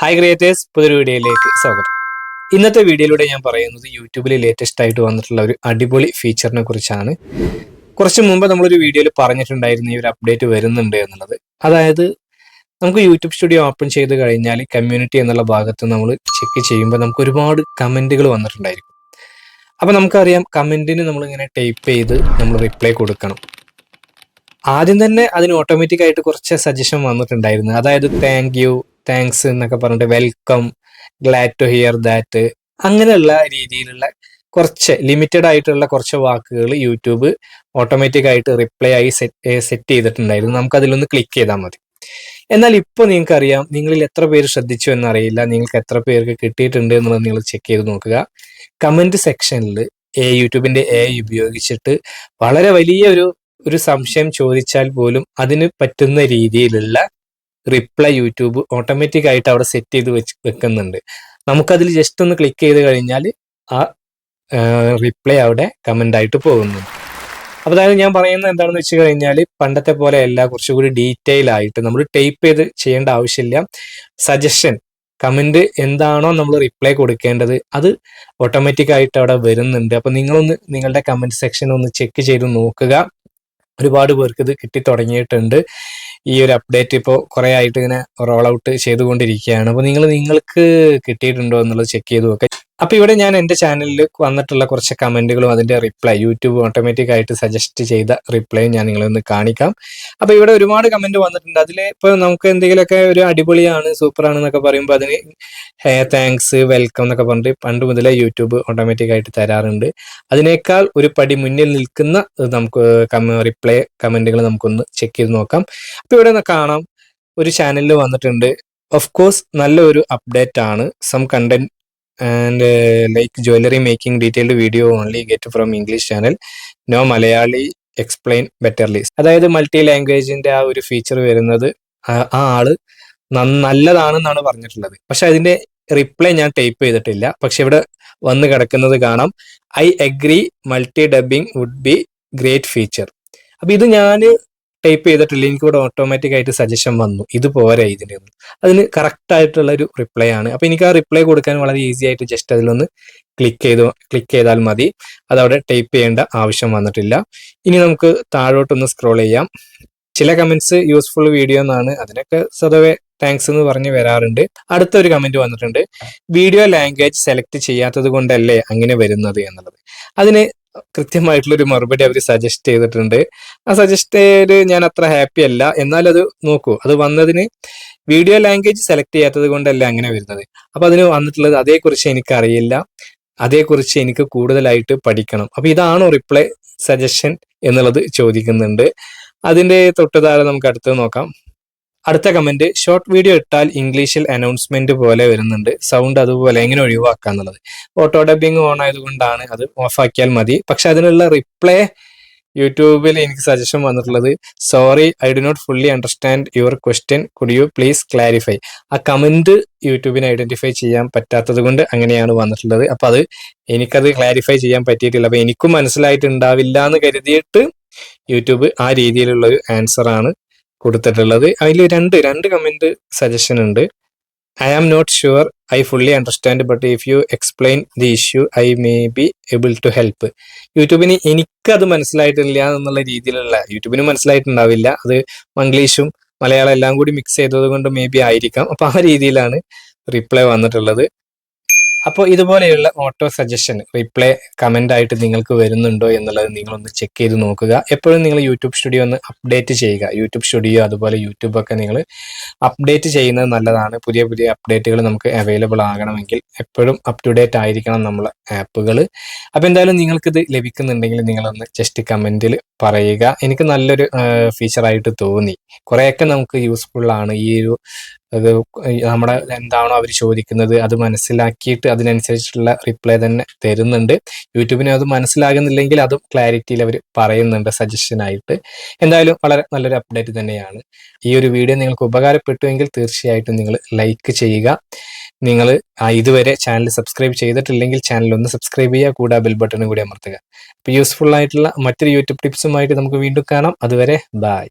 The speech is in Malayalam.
ഹായ് ക്രിയേറ്റേഴ്സ്, പുതിയൊരു വീഡിയോയിലേക്ക് സ്വാഗതം. ഇന്നത്തെ വീഡിയോയിലൂടെ ഞാൻ പറയുന്നത് യൂട്യൂബിൽ ലേറ്റസ്റ്റ് ആയിട്ട് വന്നിട്ടുള്ള ഒരു അടിപൊളി ഫീച്ചറിനെ കുറിച്ചാണ്. കുറച്ച് മുമ്പ് നമ്മളൊരു വീഡിയോയിൽ പറഞ്ഞിട്ടുണ്ടായിരുന്നു ഈ ഒരു അപ്ഡേറ്റ് വരുന്നുണ്ട് എന്നുള്ളത്. അതായത് നമുക്ക് യൂട്യൂബ് സ്റ്റുഡിയോ ഓപ്പൺ ചെയ്ത് കഴിഞ്ഞാൽ കമ്മ്യൂണിറ്റി എന്നുള്ള ഭാഗത്ത് നമ്മൾ ചെക്ക് ചെയ്യുമ്പോൾ നമുക്ക് ഒരുപാട് കമൻറ്റുകൾ വന്നിട്ടുണ്ടായിരിക്കും. അപ്പോൾ നമുക്കറിയാം കമൻറ്റിന് നമ്മളിങ്ങനെ ടൈപ്പ് ചെയ്ത് നമ്മൾ റിപ്ലൈ കൊടുക്കണം. ആദ്യം തന്നെ അതിന് ഓട്ടോമാറ്റിക് ആയിട്ട് കുറച്ച് സജഷൻ വന്നിട്ടുണ്ടായിരുന്നു. അതായത് താങ്ക് യു, താങ്ക്സ് എന്നൊക്കെ പറഞ്ഞിട്ട് welcome, glad to hear that, അങ്ങനെയുള്ള രീതിയിലുള്ള കുറച്ച് ലിമിറ്റഡ് ആയിട്ടുള്ള കുറച്ച് വാക്കുകൾ യൂട്യൂബ് ഓട്ടോമാറ്റിക് ആയിട്ട് റിപ്ലൈ ആയി സെറ്റ് ചെയ്തിട്ടുണ്ടായിരുന്നു. നമുക്ക് അതിലൊന്ന് ക്ലിക്ക് ചെയ്താൽ മതി. എന്നാൽ ഇപ്പോൾ നിങ്ങൾക്കറിയാം, നിങ്ങളിൽ എത്ര പേര് ശ്രദ്ധിച്ചു എന്നറിയില്ല, നിങ്ങൾക്ക് എത്ര പേർക്ക് കിട്ടിയിട്ടുണ്ട് എന്നുള്ളത് നിങ്ങൾ ചെക്ക് ചെയ്ത് നോക്കുക. കമന്റ് സെക്ഷനിൽ യൂട്യൂബിന്റെ ഉപയോഗിച്ചിട്ട് വളരെ വലിയ ഒരു സംശയം ചോദിച്ചാൽ പോലും അതിന് പറ്റുന്ന രീതിയിലുള്ള റിപ്ലൈ യൂട്യൂബ് ഓട്ടോമാറ്റിക് ആയിട്ട് അവിടെ സെറ്റ് ചെയ്ത് വെക്കുന്നുണ്ട്. നമുക്കതിൽ ജസ്റ്റ് ഒന്ന് ക്ലിക്ക് ചെയ്ത് കഴിഞ്ഞാൽ ആ റിപ്ലൈ അവിടെ കമന്റ് ആയിട്ട് പോകുന്നുണ്ട്. അപ്പോൾ അതായത് ഞാൻ പറയുന്നത് എന്താണെന്ന് വെച്ച് കഴിഞ്ഞാൽ പണ്ടത്തെ പോലെയല്ല, കുറച്ചുകൂടി ഡീറ്റെയിൽ ആയിട്ട് നമ്മൾ ടൈപ്പ് ചെയ്ത് ചെയ്യേണ്ട ആവശ്യമില്ല. സജഷൻ കമന്റ് എന്താണോ നമ്മൾ റിപ്ലൈ കൊടുക്കേണ്ടത് അത് ഓട്ടോമാറ്റിക് ആയിട്ട് അവിടെ വരുന്നുണ്ട്. അപ്പോൾ നിങ്ങളൊന്ന് നിങ്ങളുടെ കമന്റ് സെക്ഷൻ ഒന്ന് ചെക്ക് ചെയ്ത് നോക്കുക. ഒരുപാട് പേർക്ക് ഇത് കിട്ടി തുടങ്ങിയിട്ടുണ്ട്. ഈ ഒരു അപ്ഡേറ്റ് ഇപ്പോൾ കുറേ ആയിട്ട് ഇങ്ങനെ റോൾ ഔട്ട് ചെയ്തുകൊണ്ടിരിക്കുകയാണ്. അപ്പോൾ നിങ്ങൾക്ക് കിട്ടിയിട്ടുണ്ടോ എന്നുള്ളത് ചെക്ക് ചെയ്ത് നോക്കുക. അപ്പോൾ ഇവിടെ ഞാൻ എൻ്റെ ചാനലിൽ വന്നിട്ടുള്ള കുറച്ച് കമൻറ്റുകളും അതിൻ്റെ റിപ്ലൈ യൂട്യൂബ് ഓട്ടോമാറ്റിക് ആയിട്ട് സജസ്റ്റ് ചെയ്ത റിപ്ലൈയും ഞാൻ നിങ്ങളൊന്ന് കാണിക്കാം. അപ്പോൾ ഇവിടെ ഒരുപാട് കമൻറ്റ് വന്നിട്ടുണ്ട്. അതിൽ ഇപ്പോൾ നമുക്ക് എന്തെങ്കിലുമൊക്കെ ഒരു അടിപൊളിയാണ്, സൂപ്പറാണെന്നൊക്കെ പറയുമ്പോൾ അതിന് താങ്ക്സ്, വെൽക്കം എന്നൊക്കെ പറഞ്ഞിട്ട് പണ്ട് മുതലേ യൂട്യൂബ് ഓട്ടോമാറ്റിക് ആയിട്ട് തരാറുണ്ട്. അതിനേക്കാൾ ഒരു പടി മുന്നിൽ നിൽക്കുന്ന നമുക്ക് റിപ്ലൈ കമൻറ്റുകൾ നമുക്കൊന്ന് ചെക്ക് ചെയ്ത് നോക്കാം. അപ്പോൾ ഇവിടെ കാണാം, ഒരു ചാനലിൽ വന്നിട്ടുണ്ട്. ഓഫ് കോഴ്സ് നല്ലൊരു അപ്ഡേറ്റ് ആണ്. Some content and like jewelry making detailed video only get from English channel, no Malayali explain betterly. അതായത് മൾട്ടി ലാംഗ്വേജിന്റെ ആ ഒരു ഫീച്ചർ വരുന്നത് ആ ആള് നല്ലതാണെന്നാണ് പറഞ്ഞിട്ടുള്ളത്. പക്ഷെ അതിന്റെ റിപ്ലൈ ഞാൻ ടൈപ്പ് ചെയ്തിട്ടില്ല. പക്ഷെ ഇവിടെ വന്ന് കിടക്കുന്നത് കാണാം, I agree, multi dubbing would be great feature. അപ്പൊ ഇത് ഞാൻ ടൈപ്പ് ചെയ്തിട്ടില്ല, എനിക്കിവിടെ ഓട്ടോമാറ്റിക് ആയിട്ട് സജഷൻ വന്നു, ഇത് പോരാ ഇതിൻ്റെ. അതിന് കറക്റ്റ് ആയിട്ടുള്ള ഒരു റിപ്ലൈ ആണ്. അപ്പോൾ എനിക്ക് ആ റിപ്ലൈ കൊടുക്കാൻ വളരെ ഈസി ആയിട്ട് ജസ്റ്റ് അതിലൊന്ന് ക്ലിക്ക് ചെയ്താൽ മതി. അതവിടെ ടൈപ്പ് ചെയ്യേണ്ട ആവശ്യം വന്നിട്ടില്ല. ഇനി നമുക്ക് താഴോട്ടൊന്ന് സ്ക്രോൾ ചെയ്യാം. ചില കമന്റ്സ് യൂസ്ഫുൾ വീഡിയോ എന്നാണ്, അതിനൊക്കെ സ്വതവേ താങ്ക്സ് എന്ന് പറഞ്ഞ് വരാറുണ്ട്. അടുത്തൊരു കമന്റ് വന്നിട്ടുണ്ട്, വീഡിയോ ലാംഗ്വേജ് സെലക്ട് ചെയ്യാത്തത് കൊണ്ടല്ലേ അങ്ങനെ വരുന്നത് എന്നുള്ളത്. അതിന് കൃത്യമായിട്ടുള്ളൊരു മറുപടി അവർ സജസ്റ്റ് ചെയ്തിട്ടുണ്ട്. ആ സജസ്റ്റ് ഞാൻ അത്ര ഹാപ്പി അല്ല. എന്നാൽ അത് നോക്കൂ, അത് വന്നതിന് വീഡിയോ ലാംഗ്വേജ് സെലക്ട് ചെയ്യാത്തത് കൊണ്ടല്ല അങ്ങനെ വരുന്നത്. അപ്പൊ അതിന് വന്നിട്ടുള്ളത് അതേക്കുറിച്ച് എനിക്കറിയില്ല, അതേക്കുറിച്ച് എനിക്ക് കൂടുതലായിട്ട് പഠിക്കണം. അപ്പൊ ഇതാണോ റിപ്ലൈ സജഷൻ എന്നുള്ളത് ചോദിക്കുന്നുണ്ട്. അതിന്റെ തൊട്ട് താഴെ നമുക്ക് അടുത്ത് നോക്കാം. അടുത്ത കമന്റ്, ഷോർട്ട് വീഡിയോ ഇട്ടാൽ ഇംഗ്ലീഷിൽ അനൗൺസ്മെന്റ് പോലെ വരുന്നുണ്ട്, സൗണ്ട് അതുപോലെ എങ്ങനെ ഒഴിവാക്കുക എന്നുള്ളത്. ഓട്ടോ ഡബിങ് ഓൺ ആയതുകൊണ്ടാണ്, അത് ഓഫ് ആക്കിയാൽ മതി. പക്ഷെ അതിനുള്ള റിപ്ലൈ യൂട്യൂബിൽ എനിക്ക് സജഷൻ വന്നിട്ടുള്ളത്, sorry I do not fully understand your question, could you please clarify. ആ കമന്റ് യൂട്യൂബിന് ഐഡന്റിഫൈ ചെയ്യാൻ പറ്റാത്തത് കൊണ്ട് അങ്ങനെയാണ് വന്നിട്ടുള്ളത്. അപ്പൊ അത് എനിക്കത് ക്ലാരിഫൈ ചെയ്യാൻ പറ്റിയിട്ടില്ല. അപ്പൊ എനിക്കും മനസ്സിലായിട്ടുണ്ടാവില്ല എന്ന് കരുതിയിട്ട് യൂട്യൂബ് ആ രീതിയിലുള്ള ഒരു ആൻസർ ആണ് കൊടുത്തിട്ടുള്ളത്. അതിൽ രണ്ട് കമന്റ് സജഷൻ ഉണ്ട്. I am not sure I fully understand but if you explain the issue I may be able to help. യൂട്യൂബിന് എനിക്കത് മനസ്സിലായിട്ടില്ല എന്നുള്ള രീതിയിലുള്ള, യൂട്യൂബിന് മനസ്സിലായിട്ടുണ്ടാവില്ല, അത് മംഗ്ലീഷും മലയാളം എല്ലാം കൂടി മിക്സ് ചെയ്തത് കൊണ്ട് മേ ബി ആയിരിക്കാം. അപ്പൊ ആ രീതിയിലാണ് റിപ്ലൈ വന്നിട്ടുള്ളത്. അപ്പോൾ ഇതുപോലെയുള്ള ഓട്ടോ സജഷൻ റിപ്ലൈ കമന്റ് ആയിട്ട് നിങ്ങൾക്ക് വരുന്നുണ്ടോ എന്നുള്ളത് നിങ്ങളൊന്ന് ചെക്ക് ചെയ്ത് നോക്കുക. എപ്പോഴും നിങ്ങൾ യൂട്യൂബ് സ്റ്റുഡിയോ ഒന്ന് അപ്ഡേറ്റ് ചെയ്യുക. യൂട്യൂബ് സ്റ്റുഡിയോ അതുപോലെ യൂട്യൂബൊക്കെ നിങ്ങൾ അപ്ഡേറ്റ് ചെയ്യുന്നത് നല്ലതാണ്. പുതിയ പുതിയ അപ്ഡേറ്റുകൾ നമുക്ക് അവൈലബിൾ ആകണമെങ്കിൽ എപ്പോഴും അപ് ടു ഡേറ്റ് ആയിരിക്കണം നമ്മളെ ആപ്പുകൾ. അപ്പോൾ എന്തായാലും നിങ്ങൾക്കിത് ലഭിക്കുന്നുണ്ടെങ്കിൽ നിങ്ങളൊന്ന് ജസ്റ്റ് കമന്റിൽ പറയുക. എനിക്ക് നല്ലൊരു ഫീച്ചറായിട്ട് തോന്നി. കുറേയൊക്കെ നമുക്ക് യൂസ്ഫുൾ ആണ്. ഈ ഒരു അത് നമ്മുടെ എന്താണോ അവർ ചോദിക്കുന്നത് അത് മനസ്സിലാക്കിയിട്ട് അതിനനുസരിച്ചിട്ടുള്ള റിപ്ലൈ തന്നെ തരുന്നുണ്ട്. യൂട്യൂബിന് അത് മനസ്സിലാകുന്നില്ലെങ്കിൽ അതും ക്ലാരിറ്റിയിൽ അവർ പറയുന്നുണ്ട് സജഷനായിട്ട്. എന്തായാലും വളരെ നല്ലൊരു അപ്ഡേറ്റ് തന്നെയാണ്. ഈ ഒരു വീഡിയോ നിങ്ങൾക്ക് ഉപകാരപ്പെട്ടുവെങ്കിൽ തീർച്ചയായിട്ടും നിങ്ങൾ ലൈക്ക് ചെയ്യുക. നിങ്ങൾ ഇതുവരെ ചാനൽ സബ്സ്ക്രൈബ് ചെയ്തിട്ടില്ലെങ്കിൽ ചാനൽ ഒന്ന് സബ്സ്ക്രൈബ് ചെയ്യുക, കൂടാതെ ബെൽ ബട്ടണും കൂടി അമർത്തുക. അപ്പോൾ യൂസ്ഫുൾ ആയിട്ടുള്ള മറ്റൊരു യൂട്യൂബ് ടിപ്സുമായിട്ട് നമുക്ക് വീണ്ടും കാണാം. അതുവരെ ബൈ.